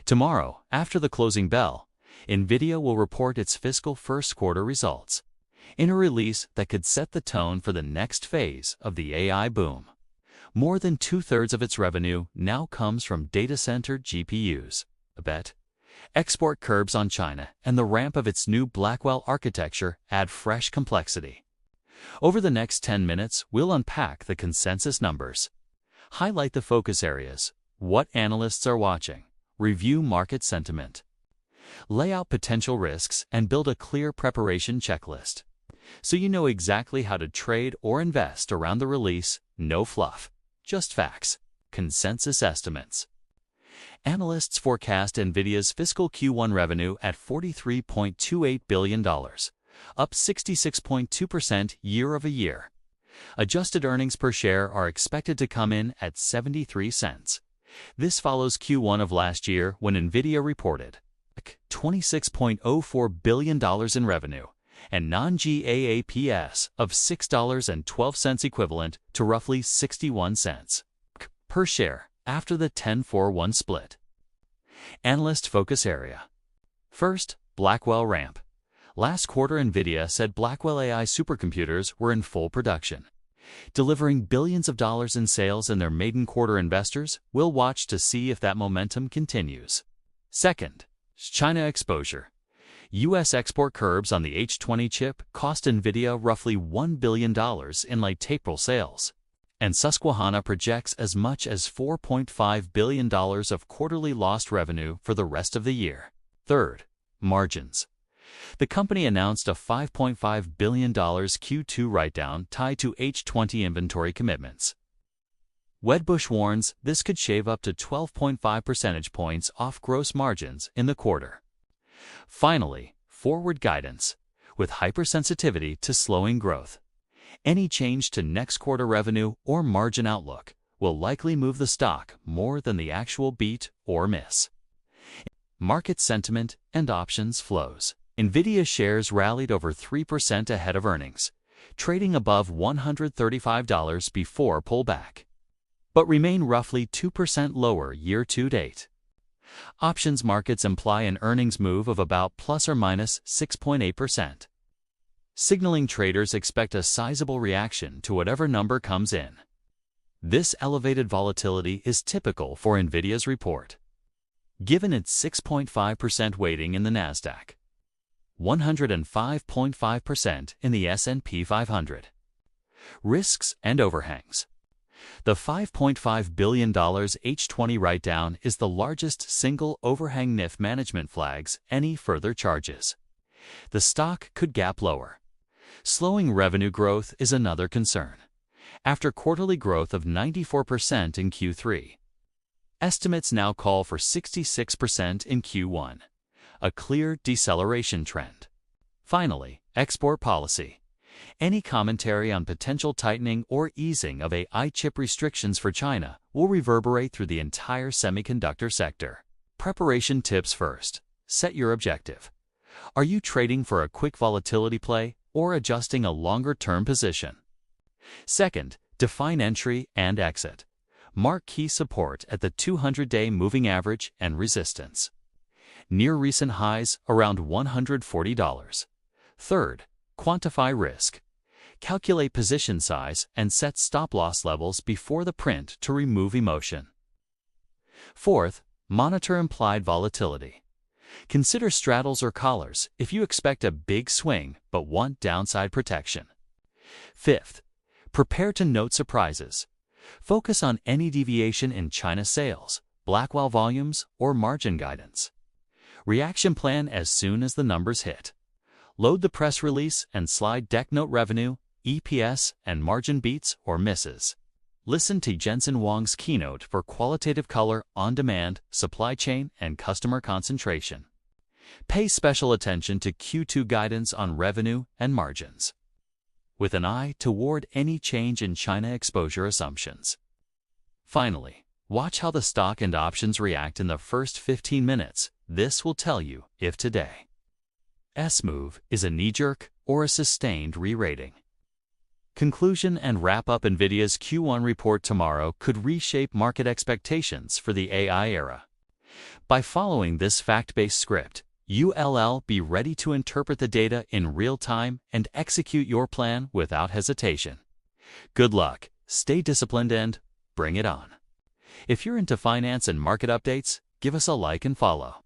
Tomorrow, after the closing bell, NVIDIA will report its fiscal first quarter results, in a release that could set the tone for the next phase of the AI boom. More than two-thirds of its revenue now comes from data center GPUs. Export curbs on China and the ramp of its new Blackwell architecture add fresh complexity. Over the next 10 minutes, we'll unpack the consensus numbers, highlight the focus areas, what analysts are watching, review market sentiment, lay out potential risks, and build a clear preparation checklist, so you know exactly how to trade or invest around the release. No fluff, just facts, consensus estimates. Analysts forecast NVIDIA's fiscal Q1 revenue at $43.28 billion, up 66.2% year-over-year. Adjusted earnings per share are expected to come in at 73 cents. This follows Q1 of last year when NVIDIA reported $26.04 billion in revenue and non-GAAP of $6.12 equivalent to roughly 61 cents per share after the 10-4-1 split. Analyst focus area. First, Blackwell ramp. Last quarter, NVIDIA said Blackwell AI supercomputers were in full production, delivering billions of dollars in sales in their maiden quarter. Investors will watch to see if that momentum continues. Second, China exposure. U.S. export curbs on the H20 chip cost NVIDIA roughly $1 billion in late April sales, and Susquehanna projects as much as $4.5 billion of quarterly lost revenue for the rest of the year. Third, margins. The company announced a $5.5 billion Q2 write-down tied to H20 inventory commitments. Wedbush warns this could shave up to 12.5 percentage points off gross margins in the quarter. Finally, forward guidance, with hypersensitivity to slowing growth. Any change to next quarter revenue or margin outlook will likely move the stock more than the actual beat or miss. Market sentiment and options flows. NVIDIA shares rallied over 3% ahead of earnings, trading above $135 before pullback, but remain roughly 2% lower year-to-date. Options markets imply an earnings move of about plus or minus 6.8%, signaling traders expect a sizable reaction to whatever number comes in. This elevated volatility is typical for NVIDIA's report, given its 6.5% weighting in the Nasdaq, 105.5% in the S&P 500. Risks and overhangs. The $5.5 billion H20 write-down is the largest single overhang NIF management flags any further charges. The stock could gap lower. Slowing revenue growth is another concern, after quarterly growth of 94% in Q3. Estimates now call for 66% in Q1, a clear deceleration trend. Finally, export policy. Any commentary on potential tightening or easing of AI chip restrictions for China will reverberate through the entire semiconductor sector. Preparation tips first. Set your objective. Are you trading for a quick volatility play or adjusting a longer-term position? Second, define entry and exit. Mark key support at the 200-day moving average and resistance, near recent highs around $140. Third, quantify risk. Calculate position size and set stop-loss levels before the print to remove emotion. Fourth, monitor implied volatility. Consider straddles or collars if you expect a big swing but want downside protection. Fifth, prepare to note surprises. Focus on any deviation in China sales, Blackwell volumes, or margin guidance. Reaction plan as soon as the numbers hit. Load the press release and slide deck note revenue, EPS, and margin beats or misses. Listen to Jensen Huang's keynote for qualitative color on demand, supply chain, and customer concentration. Pay special attention to Q2 guidance on revenue and margins, with an eye toward any change in China exposure assumptions. Finally, watch how the stock and options react in the first 15 minutes. This will tell you if today's move is a knee-jerk or a sustained re-rating. Conclusion and wrap-up. NVIDIA's Q1 report tomorrow could reshape market expectations for the AI era. By following this fact-based script, you'll be ready to interpret the data in real time and execute your plan without hesitation. Good luck, stay disciplined, and bring it on. If you're into finance and market updates, give us a like and follow.